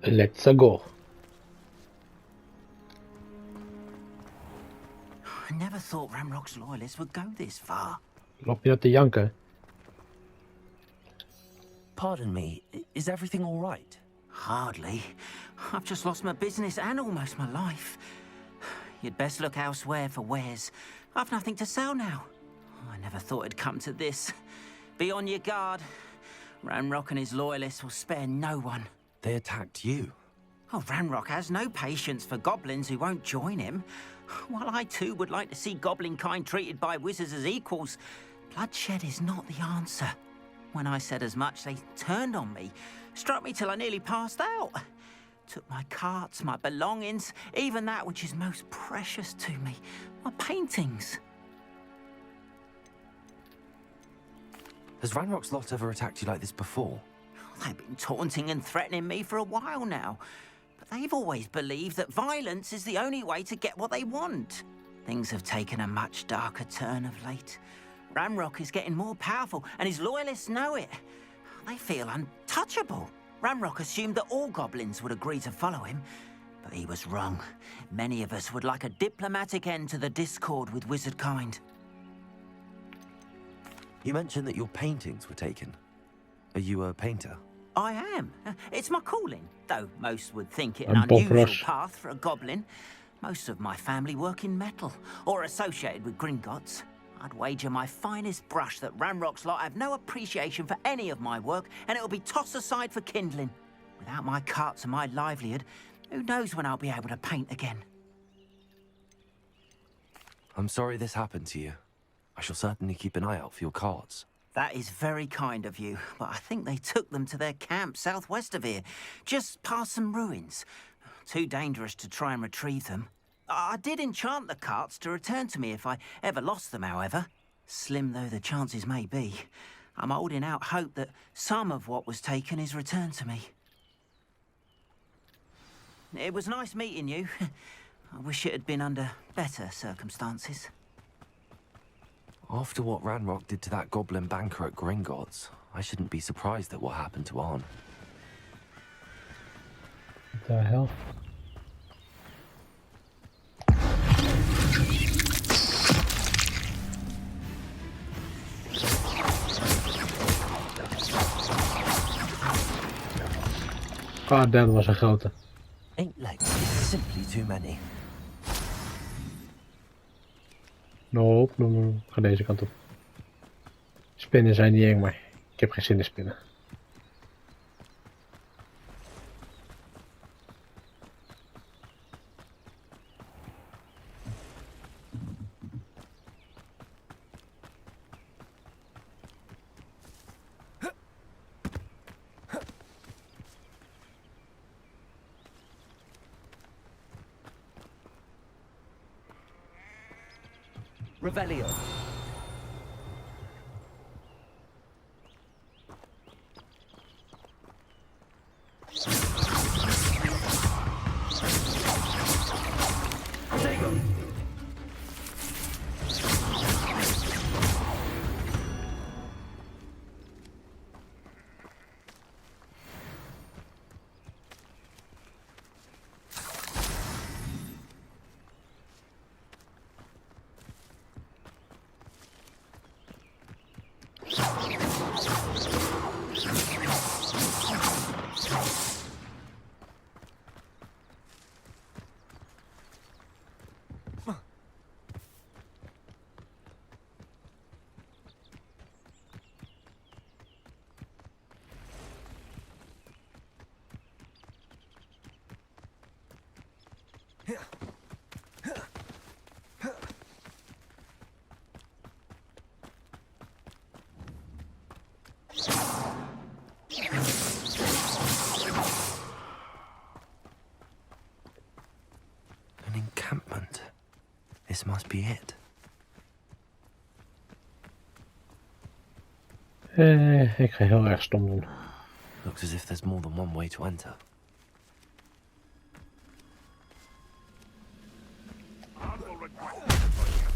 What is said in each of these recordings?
Let's go. I never thought Ramrock's loyalists would go this far. Loop je nou te janken? Pardon me, is everything all right? Hardly. I've just lost my business and almost my life. You'd best look elsewhere for wares. I've nothing to sell now. I never thought it'd come to this. Be on your guard. Ramrock and his loyalists will spare no one. They attacked you. Oh, Ramrock has no patience for goblins who won't join him. While I too would like to see goblin kind treated by wizards as equals, bloodshed is not the answer. When I said as much, they turned on me, struck me till I nearly passed out. Took my carts, my belongings, even that which is most precious to me, my paintings. Has Ranrock's lot ever attacked you like this before? They've been taunting and threatening me for a while now, but they've always believed that violence is the only way to get what they want. Things have taken a much darker turn of late. Ramrock is getting more powerful, and his loyalists know it. They feel untouchable. Ramrock assumed that all goblins would agree to follow him, but he was wrong. Many of us would like a diplomatic end to the discord with wizard kind. You mentioned that your paintings were taken. Are you a painter? I am. It's my calling, though most would think it an And unusual Bobrush. path for a goblin. Most of my family work in metal, or associated with Gringotts. I'd wager my finest brush that Ramrock's lot have no appreciation for any of my work, and it'll be tossed aside for kindling. Without my carts and my livelihood, who knows when I'll be able to paint again? I'm sorry this happened to you. I shall certainly keep an eye out for your carts. That is very kind of you, but I think they took them to their camp southwest of here, just past some ruins. Too dangerous to try and retrieve them. I did enchant the carts to return to me if I ever lost them, however. Slim though the chances may be, I'm holding out hope that some of what was taken is returned to me. It was nice meeting you. I wish it had been under better circumstances. After what Ranrock did to that goblin banker at Gringotts, I shouldn't be surprised at what happened to Arn. What the hell? God damn, dat was een grote. 8 legs is simply too many. Nope, ga deze kant op. Spinnen zijn niet eng, maar ik heb geen zin in spinnen. Revelio. An encampment. This must be it. Ik ga heel erg stom doen. Looks as if there's more than one way to enter. Humble request for you.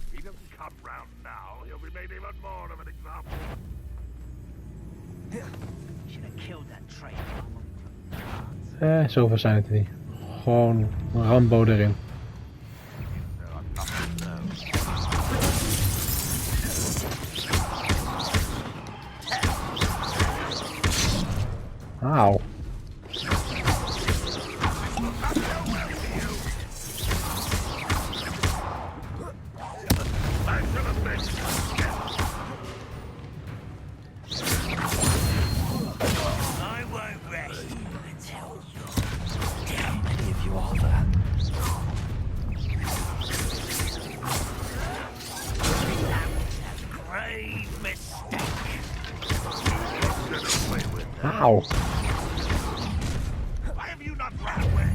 If he doesn't come round now, he'll be made even more of an example. Should have killed that traitor. Zoveel zijn het er niet. Gewoon Rambo erin. Auw. Auw. Why have you not run away?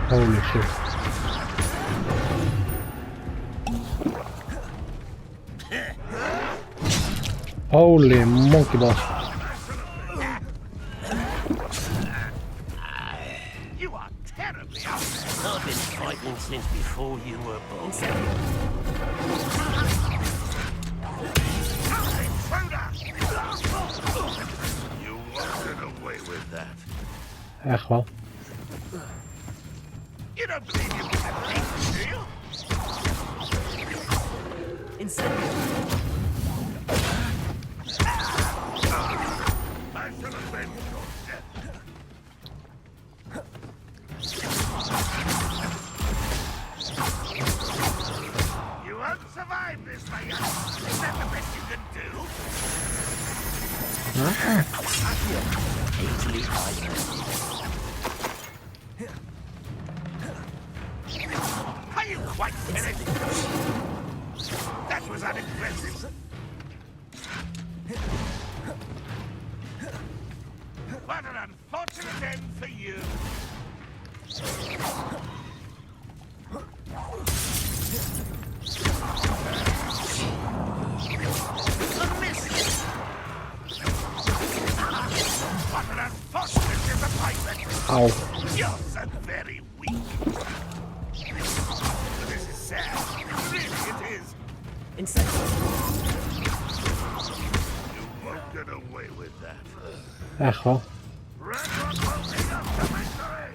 Holy shit. Holy monkey balls. You are terribly out there. I've been fighting since before you were born. You won't get away with that. Echt wel. You don't believe you can beat me, do you? I shall avenge your death. You won't survive this, my young. Is that the best you can do? Are you quite finished? That was unimpressive. What an unfortunate end for you. A miss. What an unfortunate disappointment. Auw. You're so very weak. This is sad. Really, it is. You won't get away with that. Echt wel. Red Rock will lead us to victory.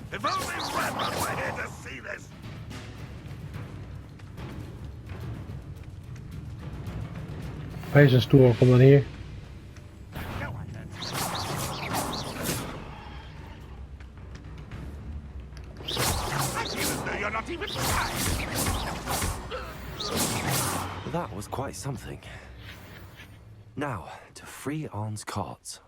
If only Red Rock were here to see this. Wees een stoer, kom dan hier. No, I don't. I feel as though you're not even trying. That was quite something. Now, to free Arn's carts.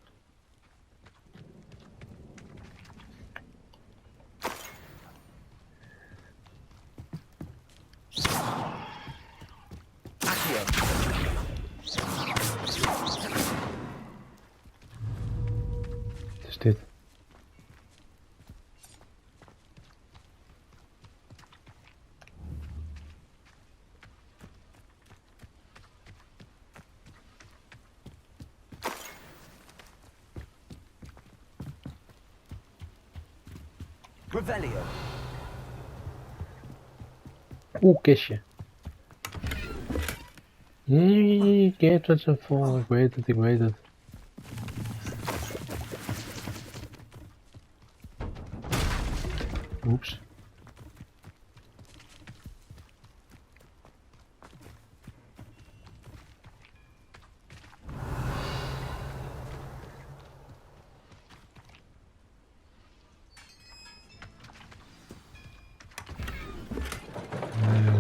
Wat is dit? Revelio. Oeh, kistje. Ik heb het zo vol. Ik weet het, ik weet het. Oeps.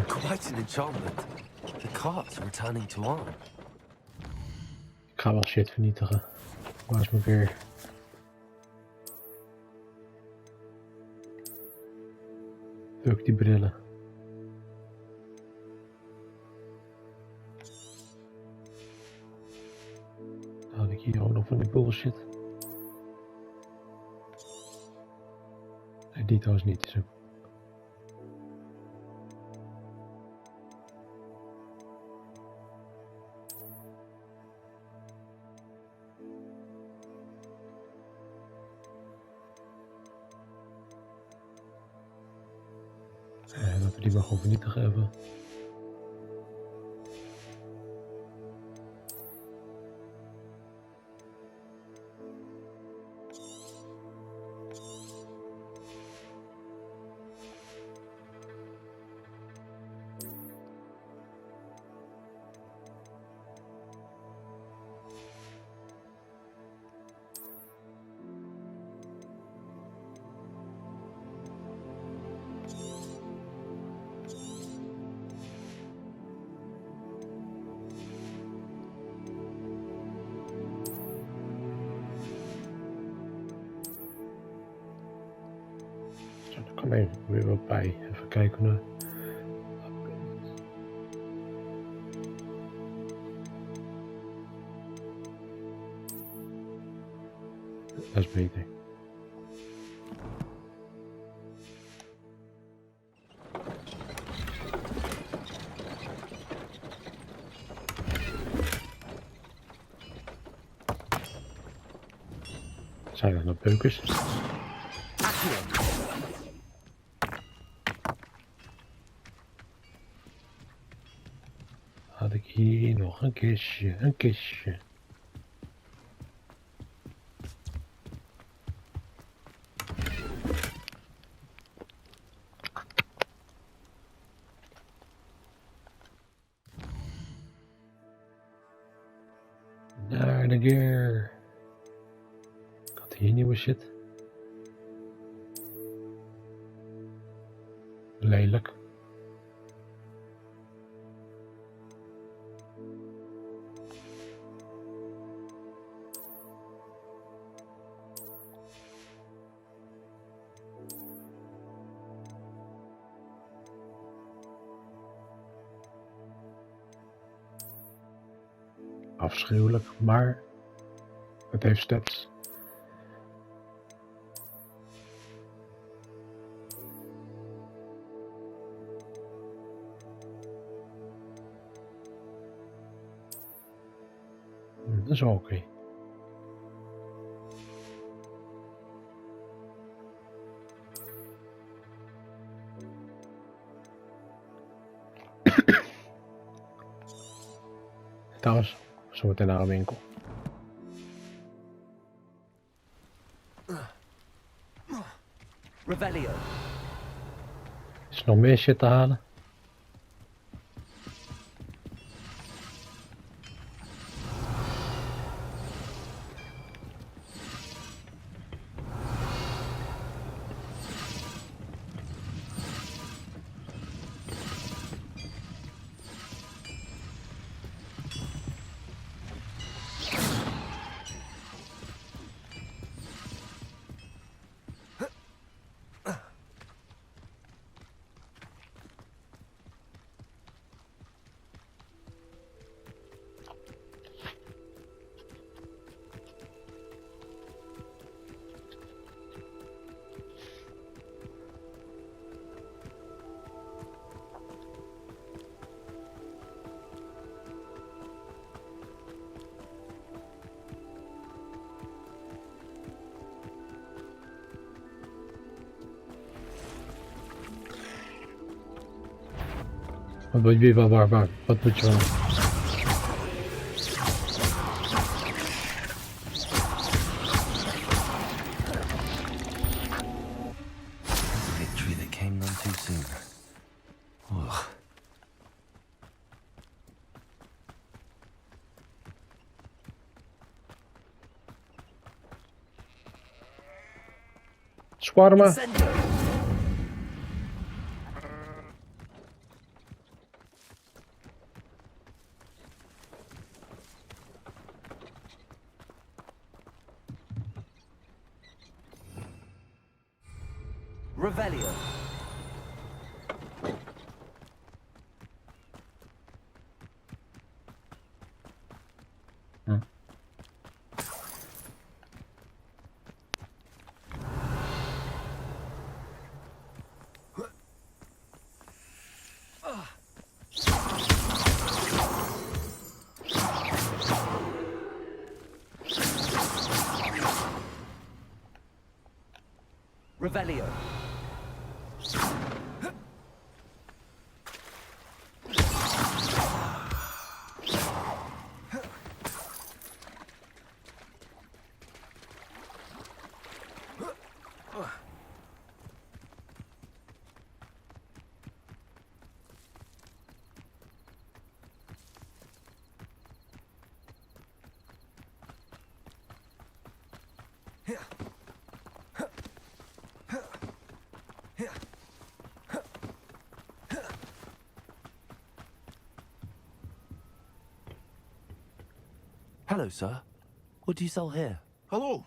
Quite an enchantment. The carts are returning to Arn. Ik ga wel shit vernietigen. Waar is mijn weer? Fuck die brillen. Dan had ik hier ook nog van die bullshit. Nee, die trouwens niet. Zo. Laten we die maar gewoon vernietigen even. Zo, er kan even weer wat bij. Even kijken naar. Dat is beter. Zijn er nog beukers? Had ik hier nog een kistje, een kistje. Naar de gear. Ik had hier nieuwe shit. Lelijk. Afschuwelijk, maar het heeft stats. Dat is wel oké. Trouwens, zo meteen naar een winkel. Revelio. Is er nog meer shit te halen? Wat moet je wat moet je wel? Victory that came none too soon. Ugh. Swarma. Revelio. Revelio. Hello, sir. What do you sell here? Hello,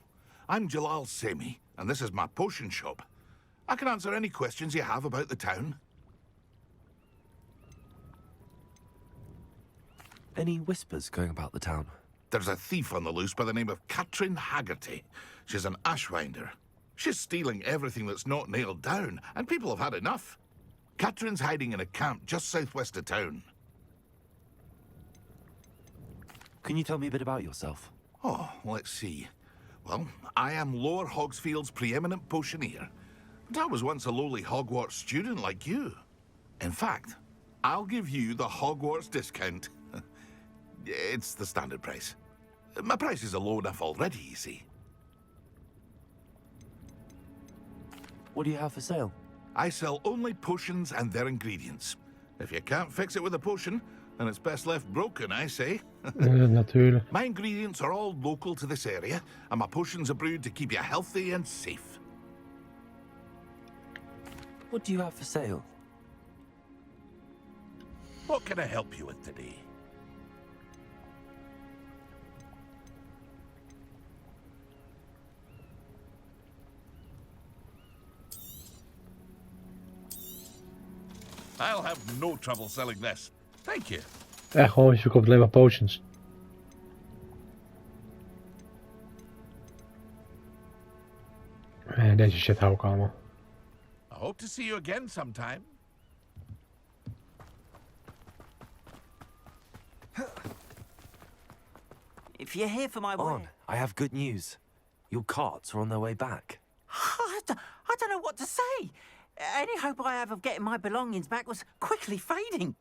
I'm Jalal Semi, and this is my potion shop. I can answer any questions you have about the town. Any whispers going about the town? There's a thief on the loose by the name of Katrin Haggerty. She's an ashwinder. She's stealing everything that's not nailed down, and people have had enough. Katrin's hiding in a camp just southwest of town. Can you tell me a bit about yourself? Oh, let's see. Well, I am Lower Hogsfield's preeminent potioneer, but I was once a lowly Hogwarts student like you. In fact, I'll give you the Hogwarts discount. It's the standard price. My prices are low enough already, you see. What do you have for sale? I sell only potions and their ingredients. If you can't fix it with a potion, then it's best left broken, I say. Natuurlijk. My ingredients are all local to this area, and my potions are brewed to keep you healthy and safe. What do you have for sale? What can I help you with today? I'll have no trouble selling this. Thank you. Echt gewoon, je verkoopt alleen maar potions. Deze shit hou ik allemaal. I hope to see you again sometime. If you're here for my On, I have good news. Your carts are on their way back. I don't know what to say. Any hope I have of getting my belongings back was quickly fading.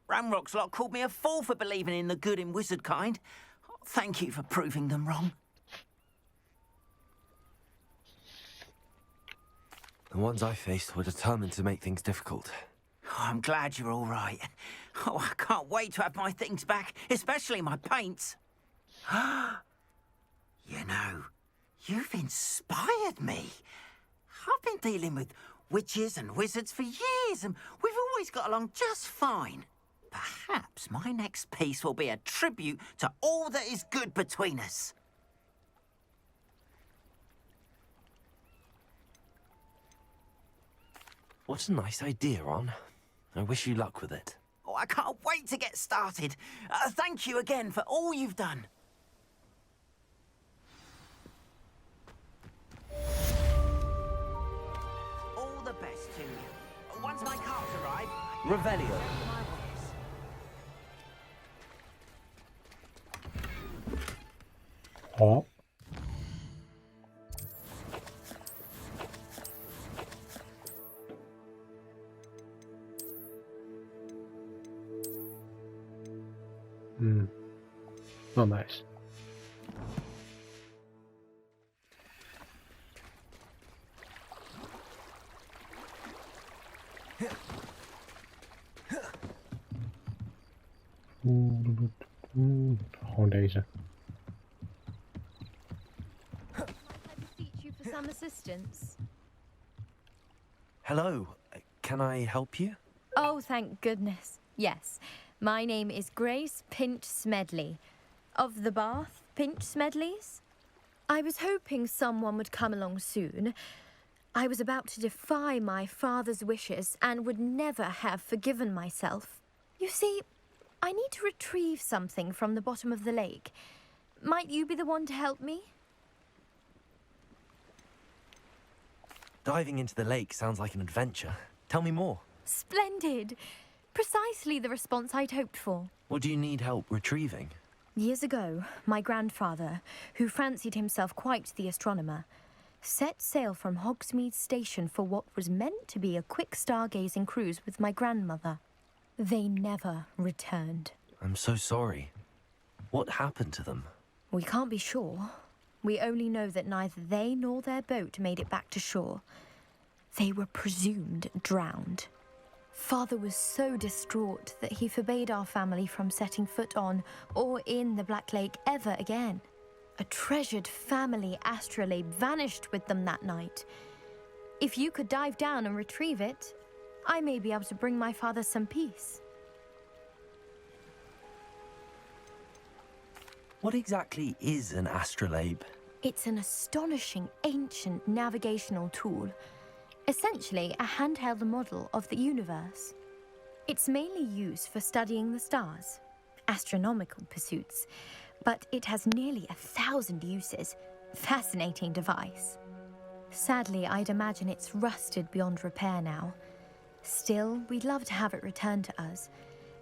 Ramrock's lot called me a fool for believing in the good in wizard kind. Thank you for proving them wrong. The ones I faced were determined to make things difficult. Oh, I'm glad you're all right. Oh, I can't wait to have my things back, especially my paints. You know, you've inspired me. I've been dealing with witches and wizards for years, and we've always got along just fine. Perhaps my next piece will be a tribute to all that is good between us. What a nice idea, Ron. I wish you luck with it. Oh, I can't wait to get started. Thank you again for all you've done. All the best to you. Once my carts arrive, Revelio. Oh. Wel nice. Gewoon deze. I beseech you for some assistance. Hello. Can I help you? Oh, thank goodness. Yes. My name is Grace Pinch Smedley. Of the Bath Pinch Smedleys. I was hoping someone would come along soon. I was about to defy my father's wishes and would never have forgiven myself. You see, I need to retrieve something from the bottom of the lake. Might you be the one to help me? Diving into the lake sounds like an adventure. Tell me more. Splendid! Precisely the response I'd hoped for. What do you need help retrieving? Years ago, my grandfather, who fancied himself quite the astronomer, set sail from Hogsmeade Station for what was meant to be a quick stargazing cruise with my grandmother. They never returned. I'm so sorry. What happened to them? We can't be sure. We only know that neither they nor their boat made it back to shore. They were presumed drowned. Father was so distraught that he forbade our family from setting foot on or in the Black Lake ever again. A treasured family astrolabe vanished with them that night. If you could dive down and retrieve it, I may be able to bring my father some peace. What exactly is an astrolabe? It's an astonishing ancient navigational tool, essentially a handheld model of the universe. It's mainly used for studying the stars, astronomical pursuits, but it has nearly 1,000 uses. Fascinating device. Sadly, I'd imagine it's rusted beyond repair now. Still, we'd love to have it returned to us.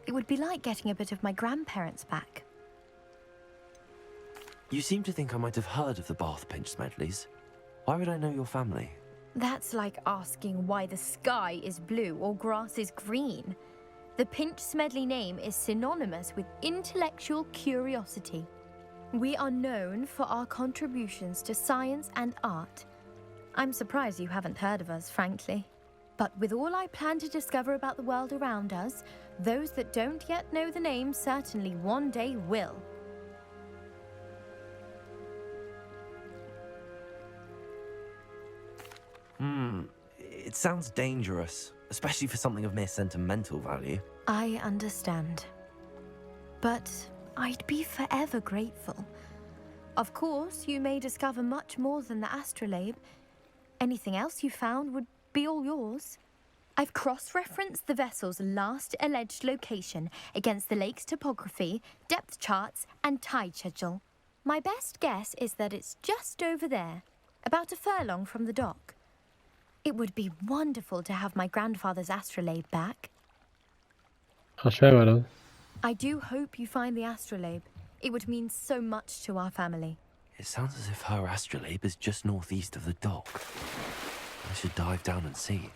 It would be like getting a bit of my grandparents back. You seem to think I might have heard of the Bath Pinch Smedleys. Why would I know your family? That's like asking why the sky is blue or grass is green. The Pinch Smedley name is synonymous with intellectual curiosity. We are known for our contributions to science and art. I'm surprised you haven't heard of us, frankly. But with all I plan to discover about the world around us, those that don't yet know the name certainly one day will. It sounds dangerous, especially for something of mere sentimental value. I understand. But I'd be forever grateful. Of course, you may discover much more than the astrolabe. Anything else you found would be all yours. I've cross-referenced the vessel's last alleged location against the lake's topography, depth charts, and tide schedule. My best guess is that it's just over there, about a furlong from the dock. It would be wonderful to have my grandfather's astrolabe back. Als wij maar dan. I do hope you find the astrolabe. It would mean so much to our family. It sounds as if her astrolabe is just northeast of the dock. I should dive down and see.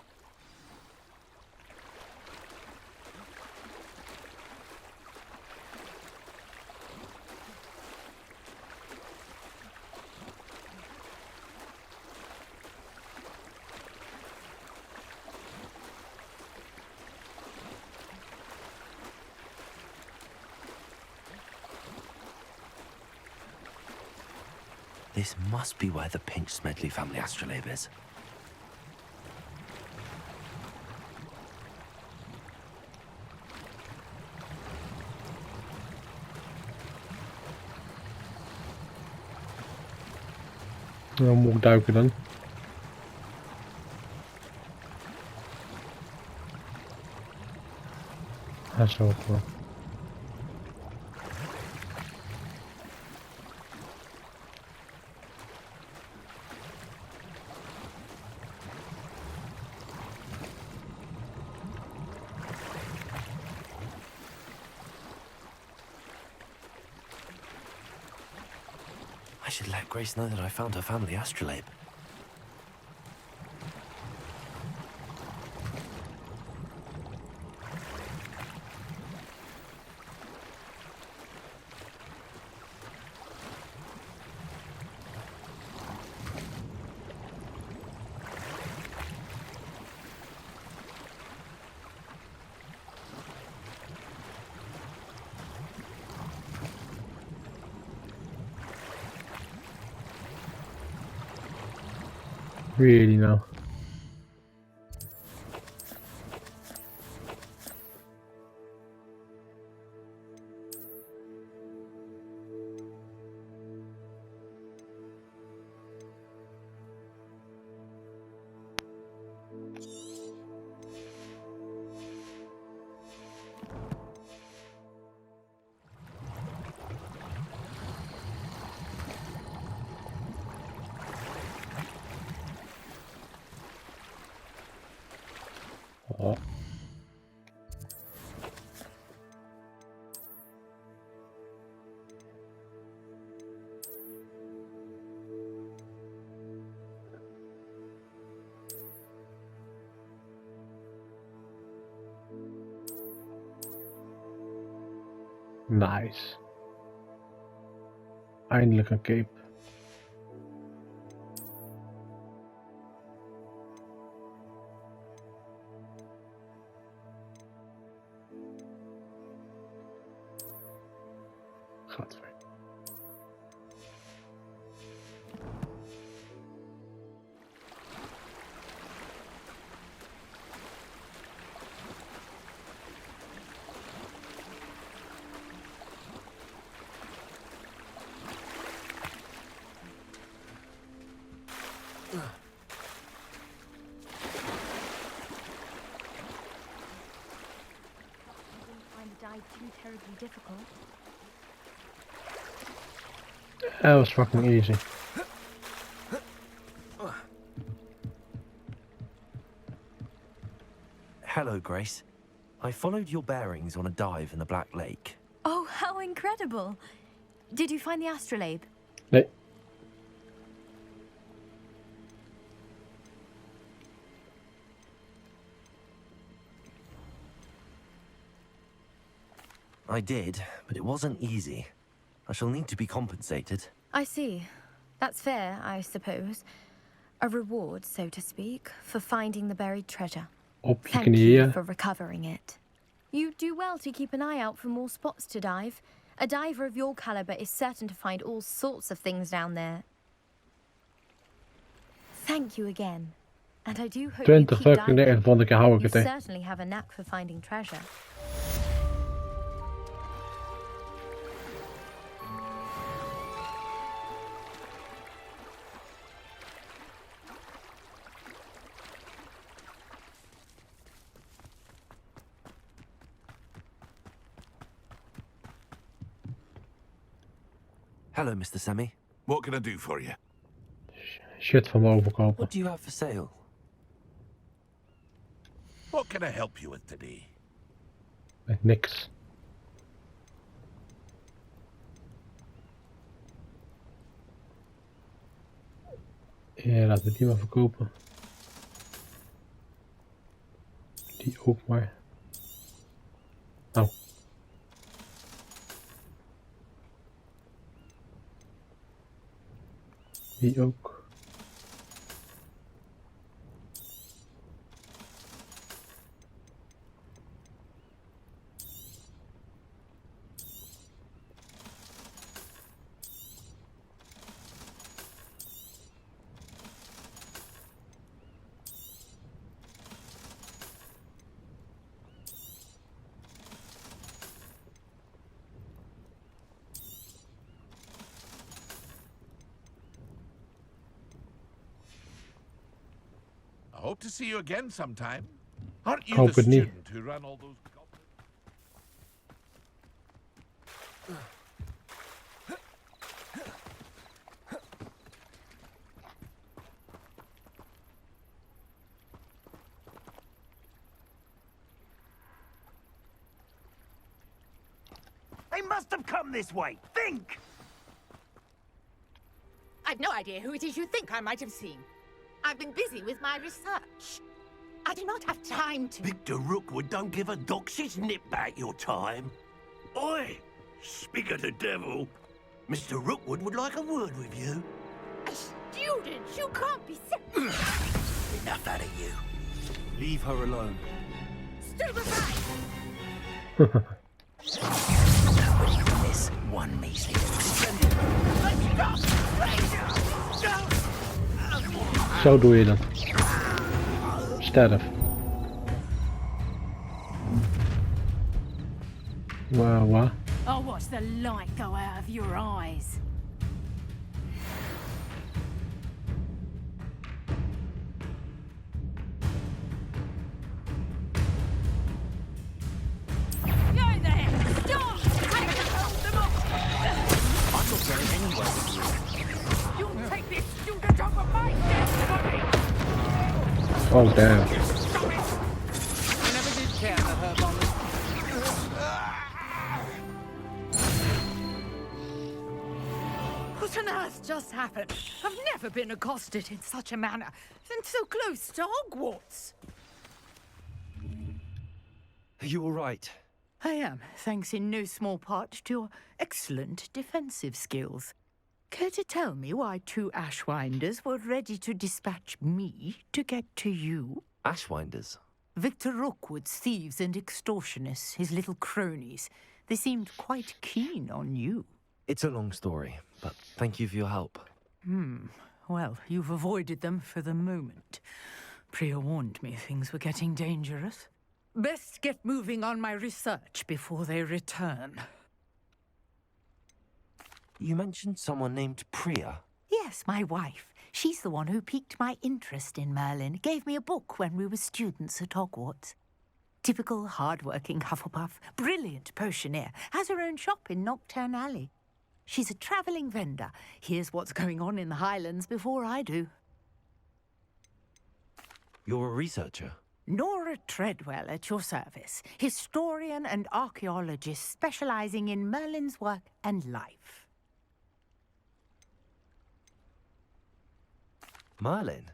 This must be where the Pinch Smedley family astrolabe is. Dan moet ik duiken dan. Zo gewoon. I should let Grace know that I found her family astrolabe. Really now. Oh. Nice. Eindelijk een cape. Gaat weer. Find the dive too terribly difficult. That was fucking easy. Hello, Grace. I followed your bearings on a dive in the Black Lake. Oh, how incredible! Did you find the astrolabe? Nee. I did, but it wasn't easy. I shall need to be compensated. I see. That's fair, I suppose. A reward, so to speak, for finding the buried treasure. Op je Thank you knieën. for recovering it. You do well to keep an eye out for more spots to dive. A diver of your caliber is certain to find all sorts of things down there. Thank you again. And I do hope you 20 keep fucking diving. de volgende keer hou ik You het hè. certainly have a knack for finding treasure. Hello, Mr. Semi. What can I do for you? Shit van me overkopen. What do you have for sale? What can I help you with today? Niks. Ja, laten we die maar verkopen. Die ook maar. Nou. Die ook. I hope to see you again sometime. Aren't you Hope the het niet. student who ran all those goblins? They must have come this way. Think! I've no idea who it is you think I might have seen. I've been busy with my research. I do not have time to... Victor Rookwood don't give a doxy's nip back your time. Oi! Speak of the devil. Mr. Rookwood would like a word with you. A student? You can't be serious. Enough out of you. Leave her alone. Stupefy! Nobody can miss one measly. Let me go! Zo doe je dat. Sterf. Wow. I'll watch the light go out of your eyes. Go there! Stop! I can hold them off! I'm not going anywhere with you. You'll take this student over my dead body! Oh damn. I never did care for her bombers. What on earth just happened? I've never been accosted in such a manner, and so close to Hogwarts. Are you all right? I am, thanks in no small part to your excellent defensive skills. Care to tell me why 2 Ashwinders were ready to dispatch me to get to you? Ashwinders? Victor Rookwood's thieves and extortionists, his little cronies. They seemed quite keen on you. It's a long story, but thank you for your help. Well, you've avoided them for the moment. Priya warned me things were getting dangerous. Best get moving on my research before they return. You mentioned someone named Priya. Yes, my wife. She's the one who piqued my interest in Merlin. Gave me a book when we were students at Hogwarts. Typical hard-working Hufflepuff, brilliant potioneer, has her own shop in Knockturn Alley. She's a travelling vendor. Hears what's going on in the Highlands before I do. You're a researcher? Nora Treadwell at your service, historian and archaeologist specialising in Merlin's work and life. Merlin?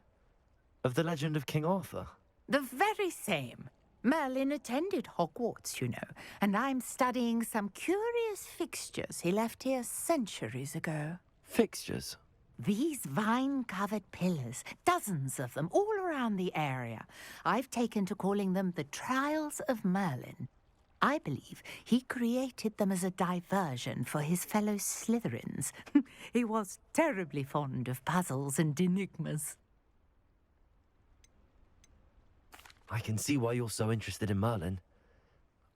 Of the legend of King Arthur? The very same. Merlin attended Hogwarts, you know, and I'm studying some curious fixtures he left here centuries ago. Fixtures? These vine-covered pillars, dozens of them all around the area. I've taken to calling them the Trials of Merlin. I believe he created them as a diversion for his fellow Slytherins. He was terribly fond of puzzles and enigmas. I can see why you're so interested in Merlin.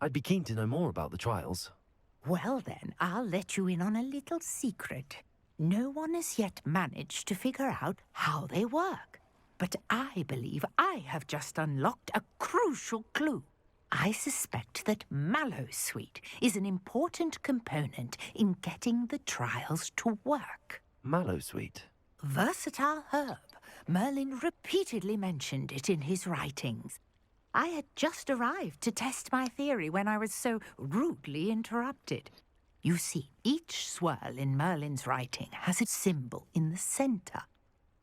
I'd be keen to know more about the trials. Well then, I'll let you in on a little secret. No one has yet managed to figure out how they work. But I believe I have just unlocked a crucial clue. I suspect that Mallowsweet is an important component in getting the trials to work. Mallowsweet? Versatile herb. Merlin repeatedly mentioned it in his writings. I had just arrived to test my theory when I was so rudely interrupted. You see, each swirl in Merlin's writing has a symbol in the center.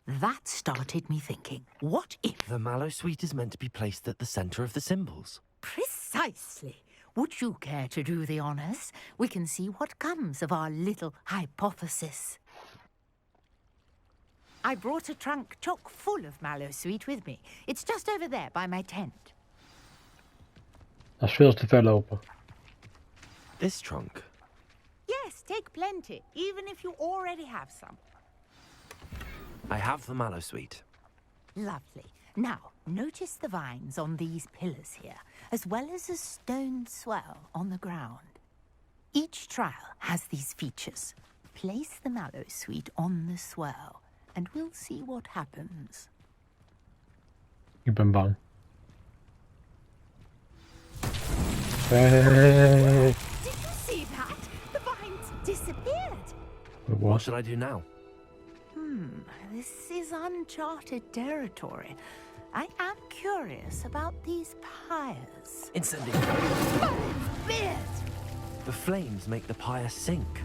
That started me thinking, what if... The Mallowsweet is meant to be placed at the center of the symbols. Precisely. Would you care to do the honors? We can see what comes of our little hypothesis. I brought a trunk chock full of Mallowsweet with me. It's just over there by my tent. Dat is veel te ver lopen. This trunk? Yes, take plenty, even if you already have some. I have the Mallowsweet. Lovely. Now, notice the vines on these pillars here, as well as a stone swell on the ground. Each trial has these features. Place the Mallowsweet on the swell, and we'll see what happens. Ik ben bang. Hey. Did you see that? The vines disappeared. What? What should I do now? This is uncharted territory. I am curious about these pyres. Incendiary. Merlin's beard! The flames make the pyre sink.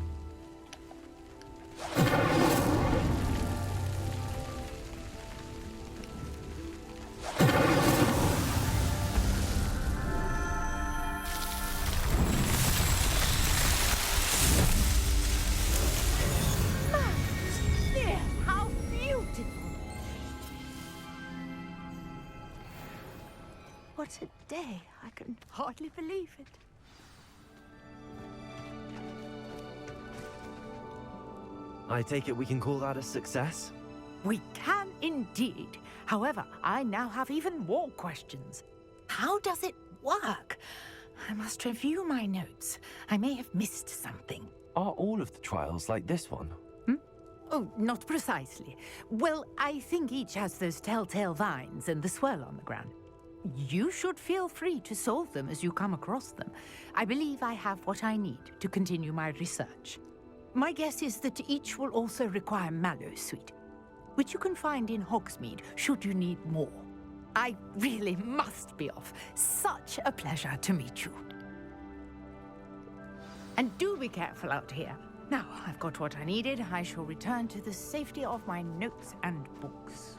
How beautiful! What a day. I can hardly believe it. I take it we can call that a success? We can indeed. However, I now have even more questions. How does it work? I must review my notes. I may have missed something. Are all of the trials like this one? Oh, not precisely. Well, I think each has those telltale vines and the swirl on the ground. You should feel free to solve them as you come across them. I believe I have what I need to continue my research. My guess is that each will also require Mallowsweet, which you can find in Hogsmeade should you need more. I really must be off. Such a pleasure to meet you. And do be careful out here. Now, I've got what I needed. I shall return to the safety of my notes and books.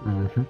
Mhm.